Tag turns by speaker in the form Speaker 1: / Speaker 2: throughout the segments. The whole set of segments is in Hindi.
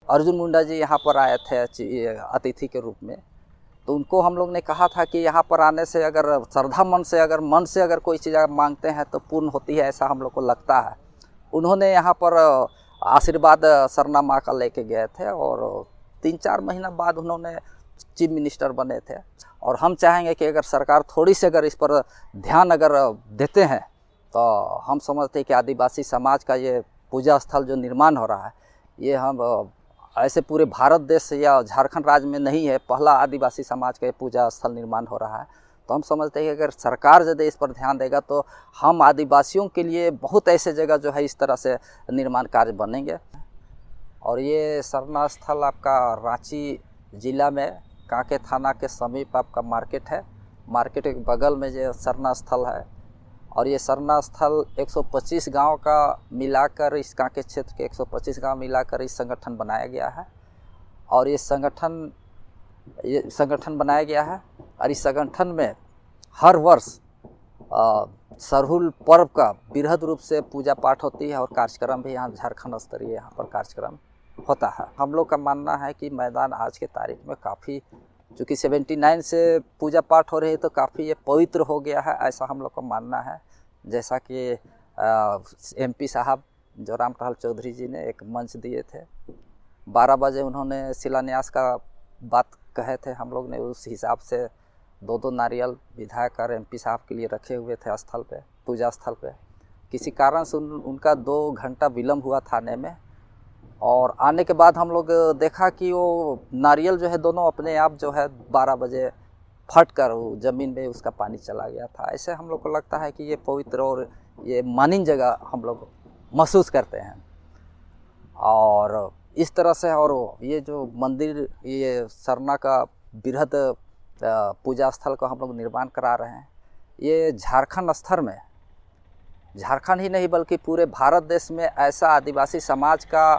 Speaker 1: अर्जुन मुंडा जी यहाँ पर आए थे अतिथि के रूप में। तो उनको हम लोग ने कहा था कि यहाँ पर आने से अगर श्रद्धा मन से अगर कोई चीज़ मांगते हैं तो पूर्ण होती है, ऐसा हम लोग को लगता है। उन्होंने यहाँ पर आशीर्वाद सरना माँ का लेके गए थे और 3-4 महीना बाद उन्होंने चीफ मिनिस्टर बने थे। और हम चाहेंगे कि अगर सरकार थोड़ी सी अगर इस पर ध्यान अगर देते हैं तो हम समझते हैं कि आदिवासी समाज का ये पूजा स्थल जो निर्माण हो रहा है, ये हम ऐसे पूरे भारत देश या झारखंड राज्य में नहीं है, पहला आदिवासी समाज का पूजा स्थल निर्माण हो रहा है। तो हम समझते हैं कि अगर सरकार यदि इस पर ध्यान देगा तो हम आदिवासियों के लिए बहुत ऐसे जगह जो है इस तरह से निर्माण कार्य बनेंगे। और ये सरना स्थल आपका रांची ज़िला में कांके थाना के समीप आपका मार्केट है। मार्केट के बगल में ये सरना स्थल है। और ये सरना स्थल 125 गांव का मिलाकर, इस कांके क्षेत्र के 125 गांव मिलाकर इस संगठन बनाया गया है। और ये संगठन बनाया गया है। और इस संगठन में हर वर्ष सरहुल पर्व का बृहद रूप से पूजा पाठ होती है और कार्यक्रम भी यहाँ झारखंड स्तरीय यहाँ पर कार्यक्रम होता है। हम लोग का मानना है कि मैदान आज के तारीख में काफ़ी, चूँकि 79 से पूजा पाठ हो रही है तो काफ़ी ये पवित्र हो गया है, ऐसा हम लोग का मानना है। जैसा कि MP साहब जो राम टहल चौधरी जी ने एक मंच दिए थे, 12 बजे उन्होंने शिलान्यास का बात कहे थे। हम लोग ने उस हिसाब से 2-2 नारियल विधायक और MP साहब के लिए रखे हुए थे स्थल पे, पूजा स्थल पे। किसी कारण से उनका 2 घंटा विलम्ब हुआ थाने में। और आने के बाद हम लोग देखा कि वो नारियल जो है दोनों अपने आप जो है 12 बजे फट कर वो ज़मीन में उसका पानी चला गया था। ऐसे हम लोग को लगता है कि ये पवित्र और ये मानिन जगह हम लोग महसूस करते हैं। और इस तरह से, और ये जो मंदिर, ये सरना का बृहद पूजा स्थल का हम लोग निर्माण करा रहे हैं, ये झारखंड स्तर में, झारखंड ही नहीं बल्कि पूरे भारत देश में ऐसा आदिवासी समाज का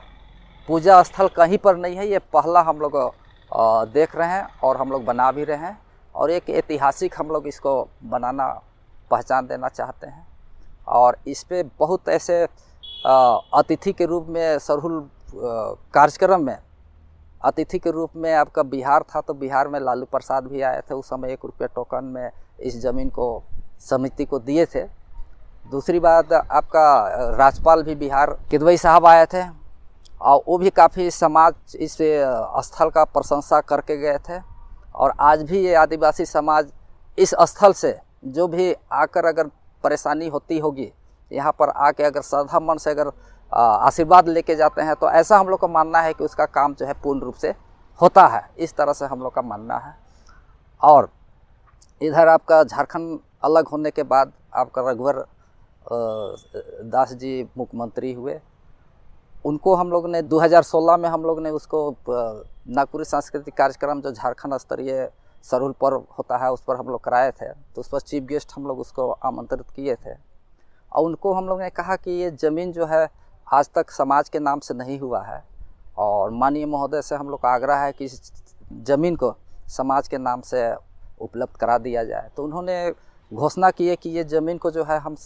Speaker 1: पूजा स्थल कहीं पर नहीं है। ये पहला हम लोग देख रहे हैं और हम लोग बना भी रहे हैं। और एक ऐतिहासिक हम लोग इसको बनाना, पहचान देना चाहते हैं। और इस पे बहुत ऐसे अतिथि के रूप में सरहुल कार्यक्रम में अतिथि के रूप में आपका बिहार था, तो बिहार में लालू प्रसाद भी आए थे। उस समय 1 रुपये टोकन में इस ज़मीन को समिति को दिए थे। दूसरी बात, आपका राज्यपाल भी बिहार किदवई साहब आए थे और वो भी काफ़ी समाज इस स्थल का प्रशंसा करके गए थे। और आज भी ये आदिवासी समाज इस स्थल से जो भी आकर अगर परेशानी होती होगी, यहाँ पर आके अगर श्रद्धा मन से अगर आशीर्वाद लेके जाते हैं तो ऐसा हम लोग का मानना है कि उसका काम जो है पूर्ण रूप से होता है। इस तरह से हम लोग का मानना है। और इधर आपका झारखंड अलग होने के बाद आपका रघुवर दास जी मुख्यमंत्री हुए। उनको हम लोग ने 2016 में हम लोग ने उसको नागपुरी सांस्कृतिक कार्यक्रम जो झारखंड स्तरीय सरहुल पर्व होता है उस पर हम लोग कराए थे। तो उस पर चीफ गेस्ट हम लोग उसको आमंत्रित किए थे। और उनको हम लोग ने कहा कि ये ज़मीन जो है आज तक समाज के नाम से नहीं हुआ है और माननीय महोदय से हम लोग का आग्रह है कि इस ज़मीन को समाज के नाम से उपलब्ध करा दिया जाए। तो उन्होंने घोषणा की है कि ये ज़मीन को जो है हम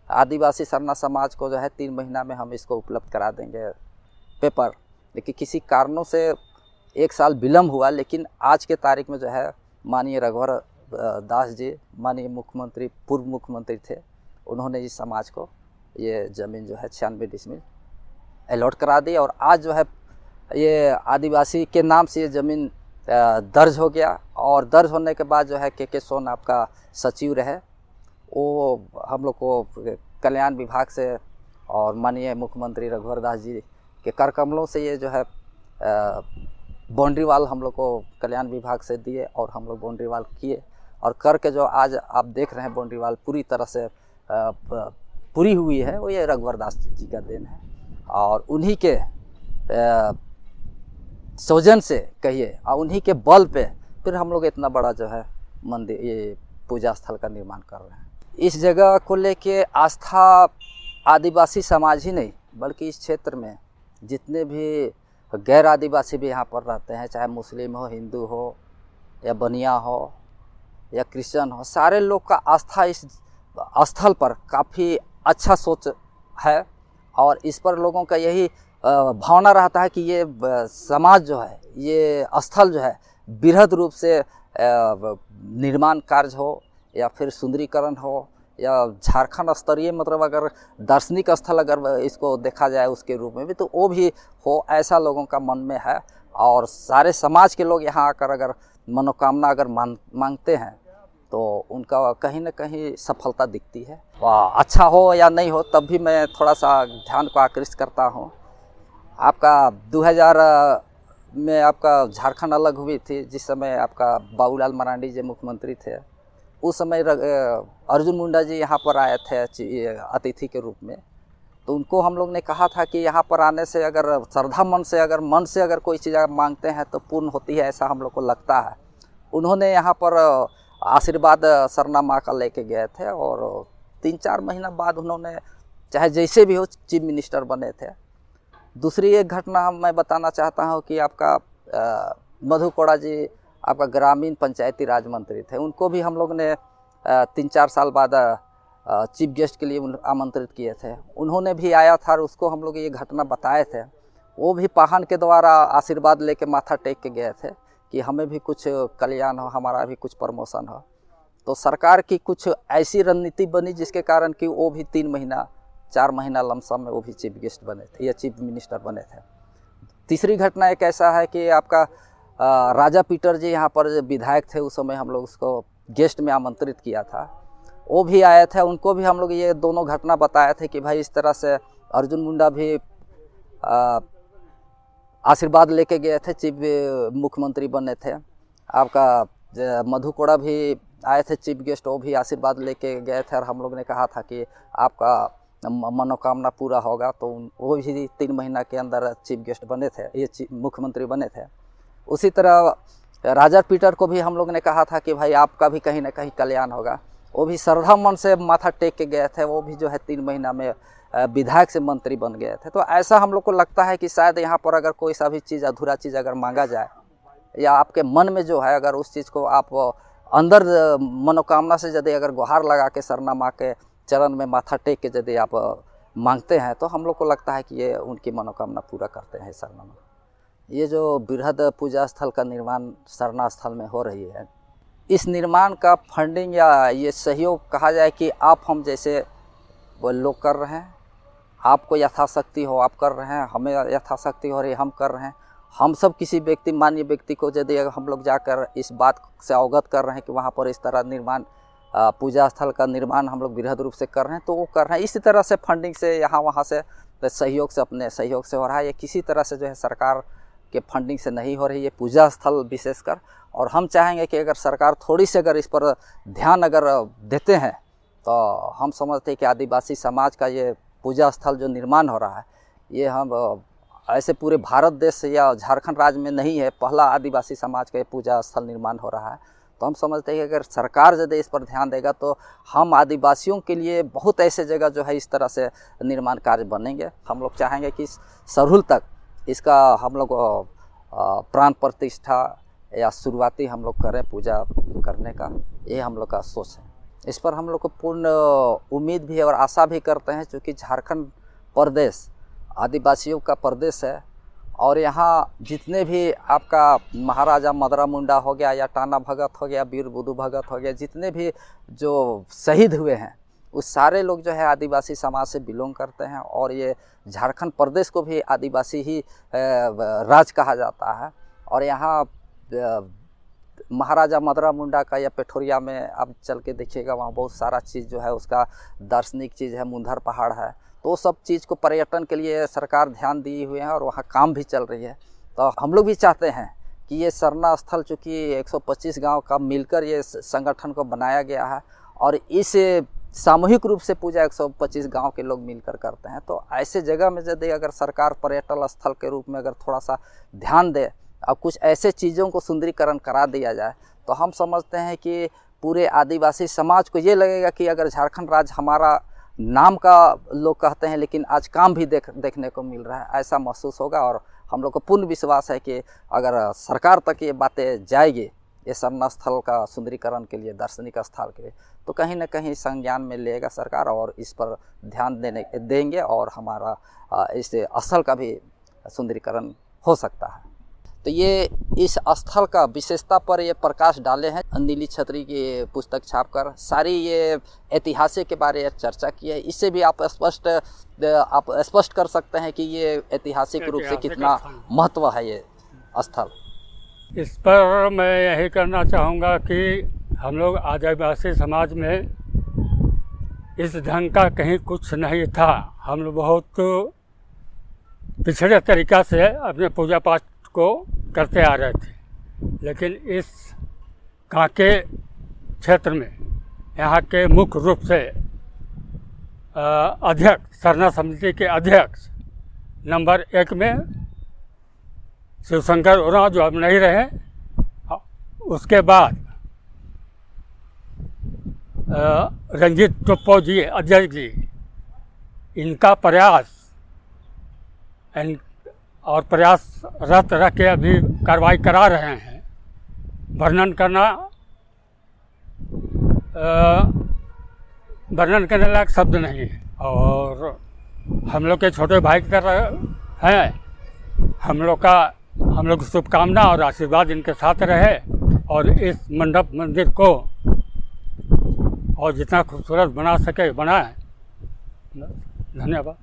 Speaker 1: आदिवासी सरना समाज को जो है 3 महीना में हम इसको उपलब्ध करा देंगे पेपर। लेकिन किसी कारणों से 1 साल विलम्ब हुआ, लेकिन आज के तारीख में जो है माननीय रघुवर दास जी, माननीय मुख्यमंत्री, पूर्व मुख्यमंत्री थे, उन्होंने इस समाज को ये ज़मीन जो है 96 डिसमिल अलॉट करा दी। और आज जो है ये आदिवासी के नाम से ये ज़मीन दर्ज हो गया। और दर्ज होने के बाद जो है के सोन आपका सचिव रहे। वो हम लोग को कल्याण विभाग से और माननीय मुख्यमंत्री रघुवर दास जी के कर कमलों से ये जो है बाउंड्री वाल हम लोग को कल्याण विभाग से दिए और हम लोग बाउंड्री वाल किए। और करके जो आज आप देख रहे हैं बाउंड्री वाल पूरी तरह से पूरी हुई है, वो ये रघुवर दास जी का देन है। और उन्हीं के सौजन से कहिए और उन्हीं के बल पे फिर हम लोग इतना बड़ा जो है मंदिर, ये पूजा स्थल का निर्माण कर रहे हैं। इस जगह को लेके आस्था आदिवासी समाज ही नहीं बल्कि इस क्षेत्र में जितने भी गैर आदिवासी भी यहाँ पर रहते हैं, चाहे मुस्लिम हो, हिंदू हो या बनिया हो या क्रिश्चियन हो, सारे लोग का आस्था इस स्थल पर काफ़ी अच्छा सोच है। और इस पर लोगों का यही भावना रहता है कि ये समाज जो है, ये स्थल जो है बृहद रूप से निर्माण कार्य हो या फिर सुंदरीकरण हो या झारखंड स्तरीय मतलब अगर दार्शनिक स्थल अगर इसको देखा जाए उसके रूप में भी तो वो भी हो, ऐसा लोगों का मन में है। और सारे समाज के लोग यहाँ आकर अगर मनोकामना अगर मांगते हैं तो उनका कहीं ना कहीं सफलता दिखती है। अच्छा हो या नहीं हो तब भी मैं थोड़ा सा ध्यान को आकृष्ट करता हूँ। आपका 2000 में आपका झारखंड अलग हुई थी, जिस समय आपका बाबूलाल मरांडी जी मुख्यमंत्री थे। उस समय अर्जुन मुंडा जी यहाँ पर आए थे अतिथि के रूप में। तो उनको हम लोग ने कहा था कि यहाँ पर आने से अगर श्रद्धा मन से अगर कोई चीज़ मांगते हैं तो पूर्ण होती है, ऐसा हम लोग को लगता है। उन्होंने यहाँ पर आशीर्वाद सरना माँ का लेके गए थे और 3-4 महीना बाद उन्होंने चाहे जैसे भी हो चीफ मिनिस्टर बने थे। दूसरी एक घटना मैं बताना चाहता हूँ कि आपका मधु कोड़ा जी आपका ग्रामीण पंचायती राज मंत्री थे। उनको भी हम लोग ने 3-4 साल बाद चीफ गेस्ट के लिए आमंत्रित किए थे। उन्होंने भी आया था और उसको हम लोग ये घटना बताए थे। वो भी पाहन के द्वारा आशीर्वाद लेके माथा टेक के गए थे कि हमें भी कुछ कल्याण हो, हमारा भी कुछ प्रमोशन हो। तो सरकार की कुछ ऐसी रणनीति बनी जिसके कारण कि वो भी 3-4 महीना लमसम में वो भी चीफ गेस्ट बने थे या चीफ मिनिस्टर बने थे। तीसरी घटना एक ऐसा है कि आपका राजा पीटर जी यहाँ पर विधायक थे, उस समय हम लोग उसको गेस्ट में आमंत्रित किया था। वो भी आए थे, उनको भी हम लोग ये दोनों घटना बताए थे कि भाई इस तरह से अर्जुन मुंडा भी आशीर्वाद लेके गए थे, चीफ मुख्यमंत्री बने थे। आपका मधु कोड़ा भी आए थे चीफ गेस्ट, वो भी आशीर्वाद लेके गए थे और हम लोग ने कहा था कि आपका मनोकामना पूरा होगा। तो वो भी 3 महीना के अंदर चीफ गेस्ट बने थे, ये मुख्यमंत्री बने थे। उसी तरह राजा पीटर को भी हम लोग ने कहा था कि भाई आपका भी कहीं ना कहीं कल्याण होगा। वो भी श्रद्धा मन से माथा टेक के गए थे। वो भी जो है 3 महीना में विधायक से मंत्री बन गए थे। तो ऐसा हम लोग को लगता है कि शायद यहाँ पर अगर कोई सा भी चीज़ अधूरा चीज़ अगर मांगा जाए या आपके मन में जो है अगर उस चीज़ को आप अंदर मनोकामना से यदि अगर गुहार लगा के सरना माँ के चरण में माथा टेक के यदि आप मांगते हैं तो हम लोग को लगता है कि ये उनकी मनोकामना पूरा करते हैं सरना माँ। ये जो बृहद पूजा स्थल का निर्माण सरना स्थल में हो रही है, इस निर्माण का फंडिंग या ये सहयोग कहा जाए कि आप हम जैसे वो लोग कर रहे हैं। आपको यथाशक्ति हो आप कर रहे हैं, हमें यथाशक्ति हो रही हम कर रहे हैं। हम सब किसी व्यक्ति मान्य व्यक्ति को यदि हम लोग जाकर इस बात से अवगत कर रहे हैं कि वहाँ पर इस तरह निर्माण पूजा स्थल का निर्माण हम लोग बृहद रूप से कर रहे हैं तो वो कर रहे हैं। इसी तरह से फंडिंग से यहाँ वहाँ से सहयोग से अपने सहयोग से हो रहा है। ये किसी तरह से जो है सरकार के फंडिंग से नहीं हो रही है पूजा स्थल विशेषकर। और हम चाहेंगे कि अगर सरकार थोड़ी सी अगर इस पर ध्यान अगर देते हैं तो हम समझते हैं कि आदिवासी समाज का ये पूजा स्थल जो निर्माण हो रहा है ये हम ऐसे पूरे भारत देश या झारखंड राज्य में नहीं है, पहला आदिवासी समाज का ये पूजा स्थल निर्माण हो रहा है। तो हम समझते हैं कि अगर सरकार यदि इस पर ध्यान देगा तो हम आदिवासियों के लिए बहुत ऐसे जगह जो है इस तरह से निर्माण कार्य बनेंगे। हम लोग चाहेंगे कि सरहुल तक इसका हम लोग प्राण प्रतिष्ठा या शुरुआती हम लोग करें पूजा करने का, ये हम लोग का सोच है। इस पर हम लोग को पूर्ण उम्मीद भी है और आशा भी करते हैं, क्योंकि झारखंड प्रदेश आदिवासियों का प्रदेश है और यहाँ जितने भी आपका महाराजा मदरा मुंडा हो गया या टाना भगत हो गया, वीर बुधु भगत हो गया, जितने भी जो शहीद हुए हैं उस सारे लोग जो है आदिवासी समाज से बिलोंग करते हैं। और ये झारखंड प्रदेश को भी आदिवासी ही राज कहा जाता है। और यहाँ महाराजा मदरा मुंडा का या पेठोरिया में आप चल के देखिएगा, वहाँ बहुत सारा चीज़ जो है उसका दार्शनिक चीज़ है, मुंधर पहाड़ है। तो सब चीज़ को पर्यटन के लिए सरकार ध्यान दिए हुए हैं और वहाँ काम भी चल रही है। तो हम लोग भी चाहते हैं कि ये सरना स्थल चूँकि 125 गांव का मिलकर ये संगठन को बनाया गया है और इस सामूहिक रूप से पूजा 125 गांव के लोग मिलकर करते हैं। तो ऐसे जगह में यदि अगर सरकार पर्यटन स्थल के रूप में अगर थोड़ा सा ध्यान दे और कुछ ऐसे चीज़ों को सुंदरीकरण करा दिया जाए तो हम समझते हैं कि पूरे आदिवासी समाज को ये लगेगा कि अगर झारखंड राज्य हमारा नाम का लोग कहते हैं लेकिन आज काम भी देखने को मिल रहा है, ऐसा महसूस होगा। और हम लोग को पूर्ण विश्वास है कि अगर सरकार तक ये बातें जाएगी ये सरना स्थल का सुंदरीकरण के लिए, दार्शनिक स्थल के लिए, तो कहीं ना कहीं संज्ञान में लेगा सरकार और इस पर ध्यान देंगे और हमारा इस स्थल का भी सुंदरीकरण हो सकता है। तो ये इस स्थल का विशेषता पर ये प्रकाश डाले हैं नीली छतरी की पुस्तक छापकर, सारी ये ऐतिहासिक के बारे में चर्चा की है। इससे भी आप स्पष्ट कर सकते हैं कि ये ऐतिहासिक रूप से कितना महत्व है ये स्थल।
Speaker 2: इस पर मैं यही करना चाहूँगा कि हम लोग आदिवासी समाज में इस ढंग का कहीं कुछ नहीं था। हम लोग बहुत पिछड़े तरीक़ा से अपने पूजा पाठ को करते आ रहे थे, लेकिन इस कांके क्षेत्र में यहाँ के मुख्य रूप से अध्यक्ष, सरना समिति के अध्यक्ष नंबर 1 में शिवशंकर उरांव जो अब नहीं रहे, उसके बाद रंजीत टोप्पो जी अध्यक्ष जी, इनका प्रयास और प्रयासरत रह के अभी कार्रवाई करा रहे हैं। वर्णन करने लायक शब्द नहीं है। और हम लोग के छोटे भाई की तरह हैं। हम लोग की शुभकामना और आशीर्वाद इनके साथ रहे और इस मंडप मंदिर को और जितना खूबसूरत बना सके बनाए। धन्यवाद।